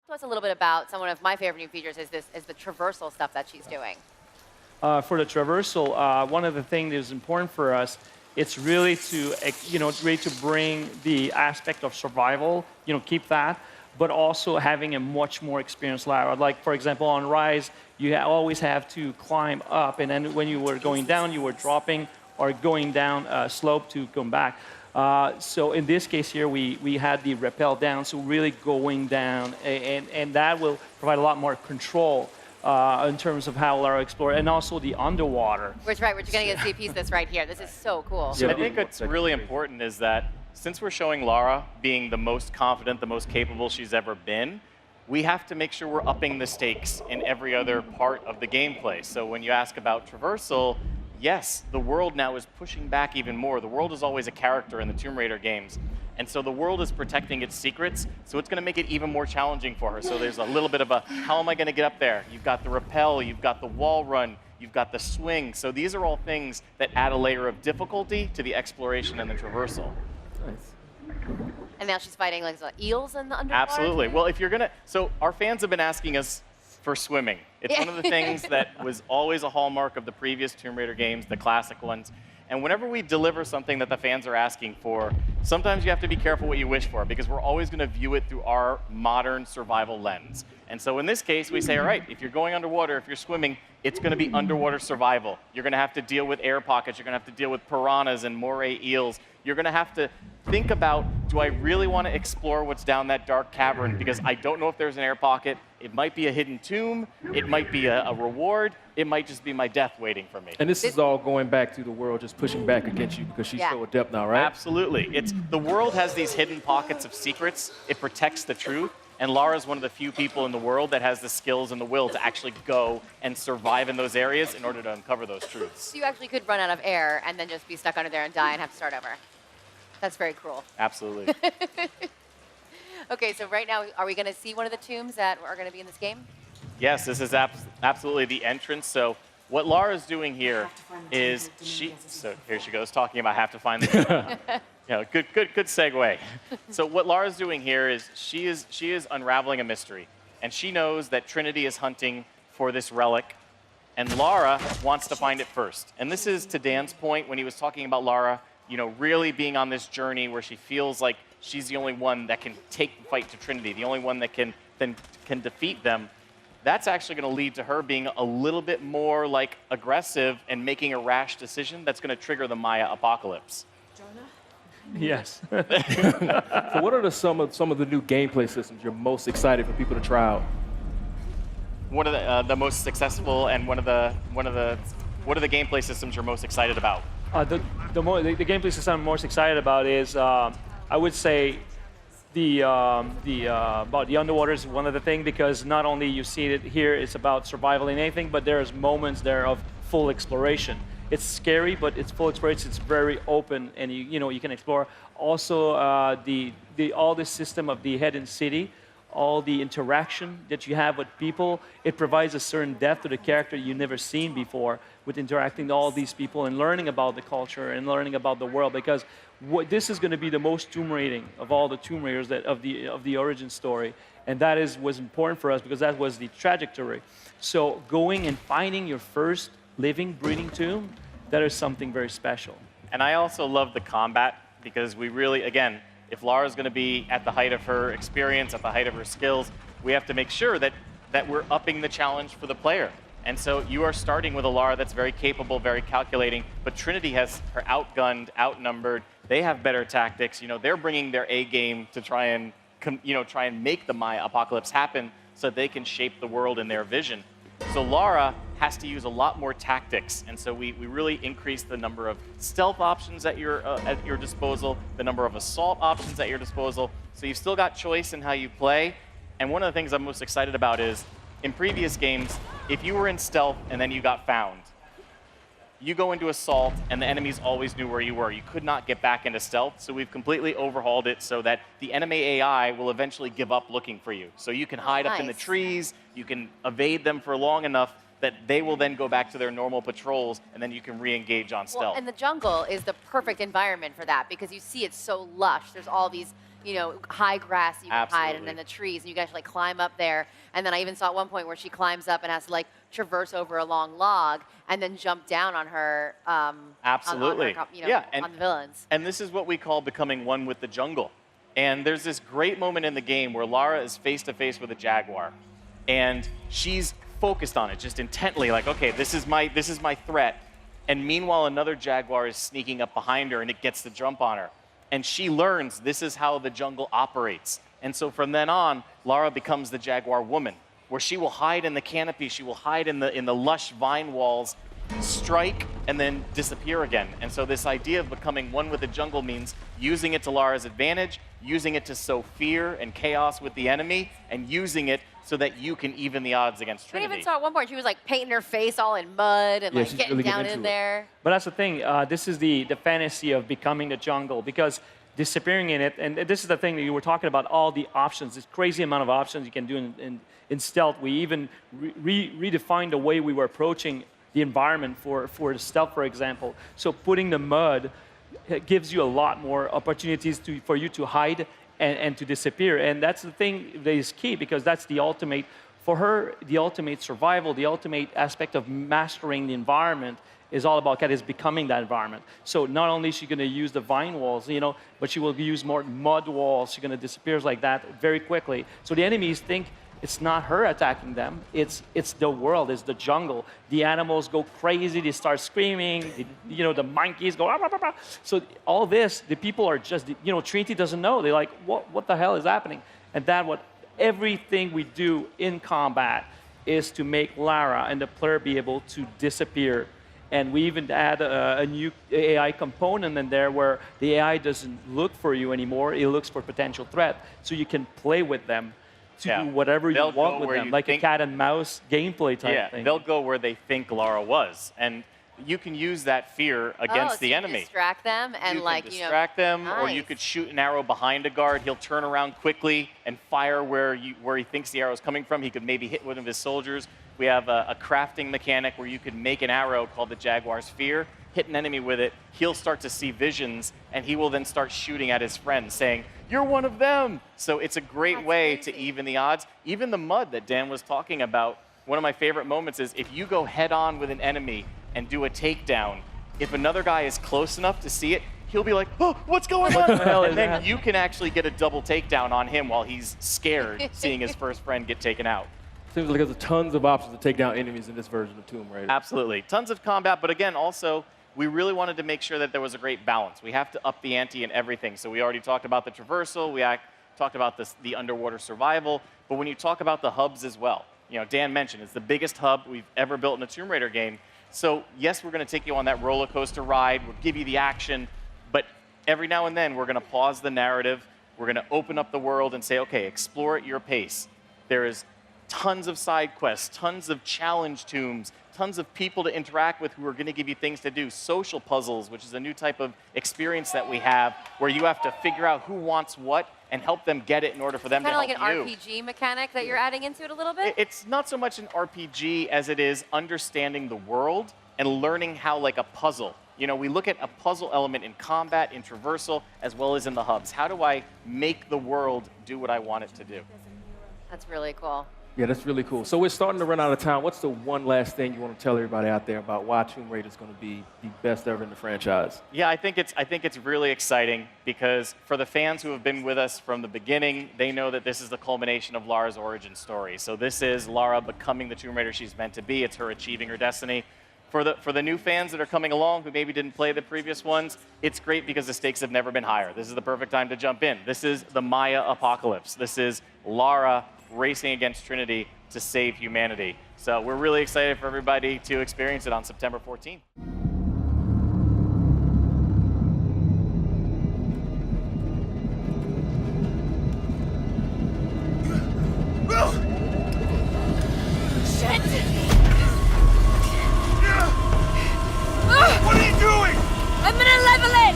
to us a little bit about one of my favorite new features is the traversal stuff that she's doing. For the traversal, one of the things that is important for us, it's really to, really to bring the aspect of survival, keep that, but also having a much more experienced ladder. Like, for example, on Rise, you always have to climb up, and then when you were going down, you were dropping or going down a slope to come back. So in this case here, we had the rappel down, so really going down, and that will provide a lot more control in terms of how Lara explore, and also the underwater. Which, right, we're going to get to see a piece of this right here. This is so cool. I think what's really important is that since we're showing Lara being the most confident, the most capable she's ever been, we have to make sure we're upping the stakes in every other part of the gameplay. So when you ask about traversal, yes, the world now is pushing back even more. The world is always a character in the Tomb Raider games. And so the world is protecting its secrets, so it's going to make it even more challenging for her. So there's a little bit of a, how am I going to get up there? You've got the rappel, you've got the wall run, you've got the swing. So these are all things that add a layer of difficulty to the exploration and the traversal. Nice. And now she's fighting like eels in the underwater? Absolutely. Well, if you're going to, so our fans have been asking us for swimming. It's one of the things that was always a hallmark of the previous Tomb Raider games, the classic ones. And whenever we deliver something that the fans are asking for, sometimes you have to be careful what you wish for, because we're always going to view it through our modern survival lens. And so in this case, we say, all right, if you're going underwater, if you're swimming, it's going to be underwater survival. You're going to have to deal with air pockets. You're going to have to deal with piranhas and moray eels. You're going to have to think about, do I really want to explore what's down that dark cavern? Because I don't know if there's an air pocket. It might be a hidden tomb. It might be a reward. It might just be my death waiting for me. And this is all going back to the world just pushing back against you because she's so adept now, right? Absolutely. The world has these hidden pockets of secrets. It protects the truth. And Lara's one of the few people in the world that has the skills and the will to actually go and survive in those areas in order to uncover those truths. So you actually could run out of air and then just be stuck under there and die and have to start over. That's very cruel. Absolutely. Okay, so right now, are we going to see one of the tombs that are going to be in this game? Yes, this is absolutely the entrance. So what Lara's doing here is so here she goes talking about have to find the good segue. So what Lara's doing here is she is unraveling a mystery, and she knows that Trinity is hunting for this relic, and Lara wants to find it first. And this is to Dan's point when he was talking about Lara, really being on this journey where she feels like she's the only one that can take the fight to Trinity, the only one that can defeat them. That's actually going to lead to her being a little bit more aggressive and making a rash decision that's going to trigger the Maya apocalypse. Yes. So what are some of the new gameplay systems you're most excited for people to try out? What are the most successful, and what are the gameplay systems you're most excited about? The gameplay system I'm most excited about is, I would say, about the underwater is one of the things, because not only you see it here, it's about survival and anything, but there's moments there of full exploration. It's scary, but it's full exploration. It's very open, and you can explore. Also, all the system of the hidden city, all the interaction that you have with people, it provides a certain depth to the character you've never seen before with interacting with all these people and learning about the culture and learning about the world, because this is going to be the most Tomb Raiding of all the Tomb Raiders of the origin story, and that was important for us because that was the trajectory. So going and finding your first living, breathing tomb, that is something very special. And I also love the combat, because we really, again, if Lara's going to be at the height of her experience, at the height of her skills, we have to make sure that we're upping the challenge for the player. And so you are starting with a Lara that's very capable, very calculating, but Trinity has her outgunned, outnumbered. They have better tactics. They're bringing their A game to try and make the Maya apocalypse happen so they can shape the world in their vision. So Lara has to use a lot more tactics, and so we really increase the number of stealth options at your disposal, the number of assault options at your disposal. So you've still got choice in how you play. And one of the things I'm most excited about is, in previous games, if you were in stealth and then you got found, you go into assault and the enemies always knew where you were. You could not get back into stealth, so we've completely overhauled it so that the enemy AI will eventually give up looking for you. So you can hide up in the trees, you can evade them for long enough that they will then go back to their normal patrols, and then you can re-engage on stealth. Well, and the jungle is the perfect environment for that, because you see it's so lush. There's all these high grass you can hide, and Absolutely. then the trees, and you guys like climb up there. And then I even saw at one point where she climbs up and has to like traverse over a long log and then jump down on her. Absolutely. On her, on the villains. And this is what we call becoming one with the jungle. And there's this great moment in the game where Lara is face to face with a jaguar, and she's focused on it, just intently, like, okay, this is my threat. And meanwhile, another jaguar is sneaking up behind her, and it gets the jump on her. And she learns this is how the jungle operates. And so from then on, Lara becomes the jaguar woman, where she will hide in the canopy, she will hide in the lush vine walls, strike, and then disappear again. And so this idea of becoming one with the jungle means using it to Lara's advantage, using it to sow fear and chaos with the enemy, and using it so that you can even the odds against I Trinity. even saw at one point she was like painting her face all in mud and Yeah, like she's getting really getting down into in it. there. But that's the thing. This is the fantasy of becoming the jungle, because disappearing in it, and this is the thing that you were talking about, all the options, this crazy amount of options you can do in stealth. We even redefined the way we were approaching the environment for the stealth, for example. So putting the mud gives you a lot more opportunities for you to hide and to disappear. And that's the thing that is key, because that's the ultimate, for her, the ultimate survival, the ultimate aspect of mastering the environment is all about is becoming that environment. So not only is she going to use the vine walls, but she will use more mud walls. She's going to disappear like that very quickly. So the enemies think it's not her attacking them. It's the world. It's the jungle. The animals go crazy. They start screaming. The monkeys go. Ah, ah, ah, ah. So all this, the people are just, Trinity doesn't know. They're like, what the hell is happening? And everything we do in combat is to make Lara and the player be able to disappear. And we even add a new AI component in there where the AI doesn't look for you anymore. It looks for potential threat. So you can play with them to do whatever you want with them, like a cat and mouse gameplay type thing. They'll go where they think Lara was. And you can use that fear against the enemy. Distract them and you can distract them, or you nice. could shoot an arrow behind a guard. He'll turn around quickly and fire where he thinks the arrow is coming from. He could maybe hit one of his soldiers. We have a crafting mechanic where you could make an arrow called the Jaguar's Fear, hit an enemy with it. He'll start to see visions, and he will then start shooting at his friends, saying, "You're one of them." So it's a great way to even the odds. Even the mud that Dan was talking about, one of my favorite moments is if you go head on with an enemy and do a takedown, if another guy is close enough to see it, he'll be like, "Oh, what's going on?" And then you can actually get a double takedown on him while he's scared, seeing his first friend get taken out. Seems like there's tons of options to take down enemies in this version of Tomb Raider. Absolutely. Tons of combat, but again, also, we really wanted to make sure that there was a great balance. We have to up the ante in everything. So we already talked about the traversal, we talked about the underwater survival, but when you talk about the hubs as well, Dan mentioned, it's the biggest hub we've ever built in a Tomb Raider game. So yes, we're going to take you on that roller coaster ride, we'll give you the action, but every now and then we're going to pause the narrative, we're going to open up the world and say, okay, explore at your pace. There is tons of side quests, tons of challenge tombs, tons of people to interact with who are going to give you things to do. Social puzzles, which is a new type of experience that we have, where you have to figure out who wants what and help them get it in order for them to help you. Kind of like an RPG mechanic that you're adding into it a little bit? It's not so much an RPG as it is understanding the world and learning how, like a puzzle. We look at a puzzle element in combat, in traversal, as well as in the hubs. How do I make the world do what I want it to do? That's really cool. Yeah, that's really cool. So we're starting to run out of time. What's the one last thing you want to tell everybody out there about why Tomb Raider is going to be the best ever in the franchise? Yeah, I think it's really exciting because for the fans who have been with us from the beginning, they know that this is the culmination of Lara's origin story. So this is Lara becoming the Tomb Raider she's meant to be. It's her achieving her destiny. For the new fans that are coming along who maybe didn't play the previous ones, it's great because the stakes have never been higher. This is the perfect time to jump in. This is the Maya apocalypse. This is Lara racing against Trinity to save humanity. So we're really excited for everybody to experience it on September 14th. What are you doing? I'm gonna level it!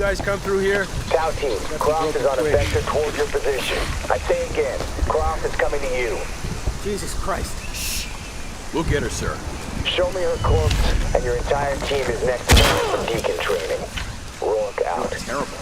guys come through here? Tau team, Croft is on a vector towards your position. I say again, Croft is coming to you. Jesus Christ. Shh. We'll get her, sir. Show me her corpse, and your entire team is next to her for deacon training. Rourke out. Terrible.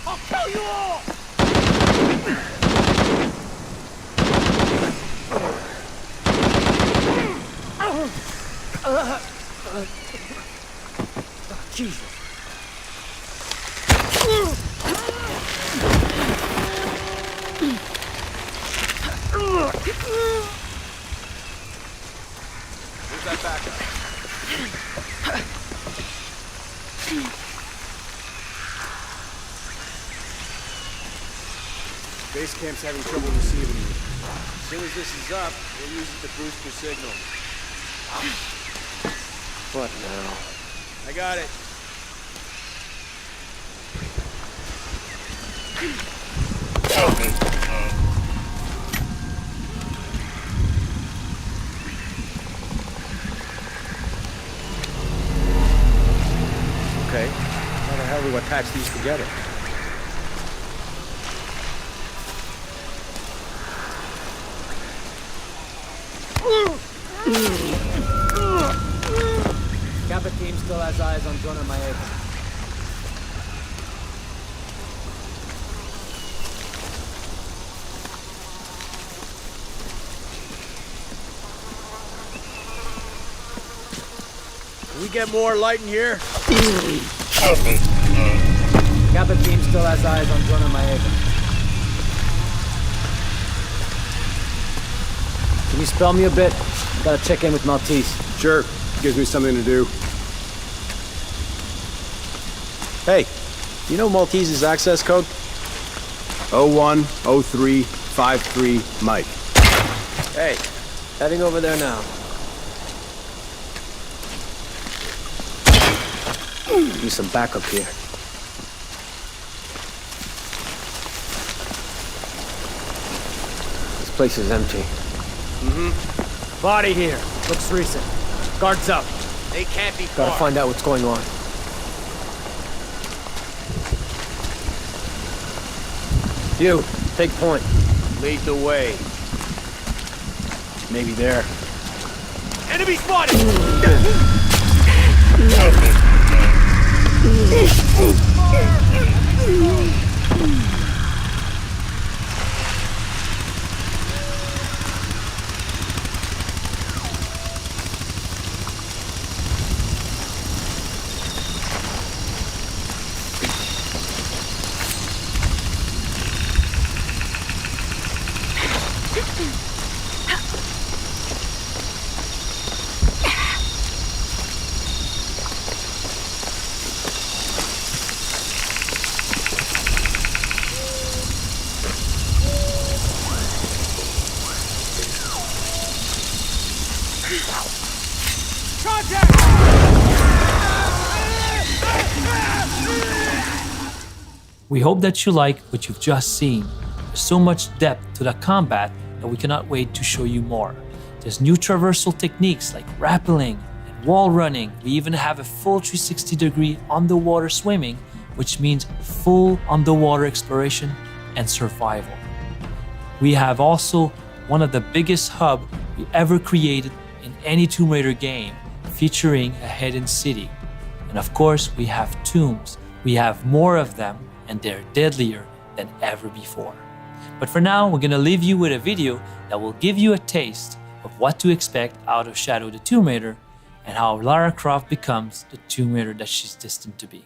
I'll kill you all! Jesus. Where's that backup? Base camp's having trouble receiving you. As soon as this is up, we'll use it to boost your signal. What now? I got it. Okay. How the hell do I patch these together? Kappa team still has eyes on Jonah Maeva. Can we get more light in here? Kappa team still has eyes on Jonah Maeva. Can you spell me a bit? Gotta check in with Maltese. Sure. Gives me something to do. Hey, you know Maltese's access code? 010353 Mike. Hey, heading over there now. Need some backup here. This place is empty. Body here. Looks recent. Guards up. They can't be far. Gotta find out what's going on. You, take point. Lead the way. Maybe there. Enemy spotted! We hope that you like what you've just seen. There's so much depth to the combat that we cannot wait to show you more. There's new traversal techniques like rappelling and wall running. We even have a full 360-degree underwater swimming, which means full underwater exploration and survival. We have also one of the biggest hubs we ever created in any Tomb Raider game, featuring a hidden city. And of course, we have tombs. We have more of them, and they're deadlier than ever before. But for now, we're gonna leave you with a video that will give you a taste of what to expect out of Shadow the Tomb Raider and how Lara Croft becomes the Tomb Raider that she's destined to be.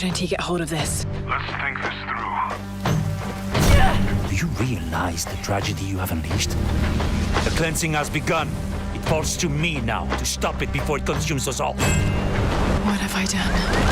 confident he get hold of this. Let's think this through. Do you realize the tragedy you have unleashed? The cleansing has begun. It falls to me now to stop it before it consumes us all. What have I done?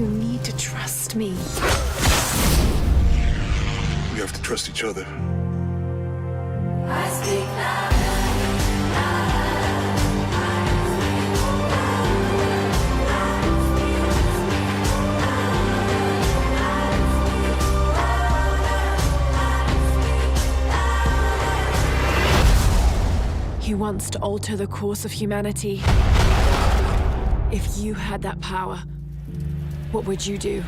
You need to trust me. We have to trust each other. I speak He wants to alter the course of humanity. If you had that power, what would you do?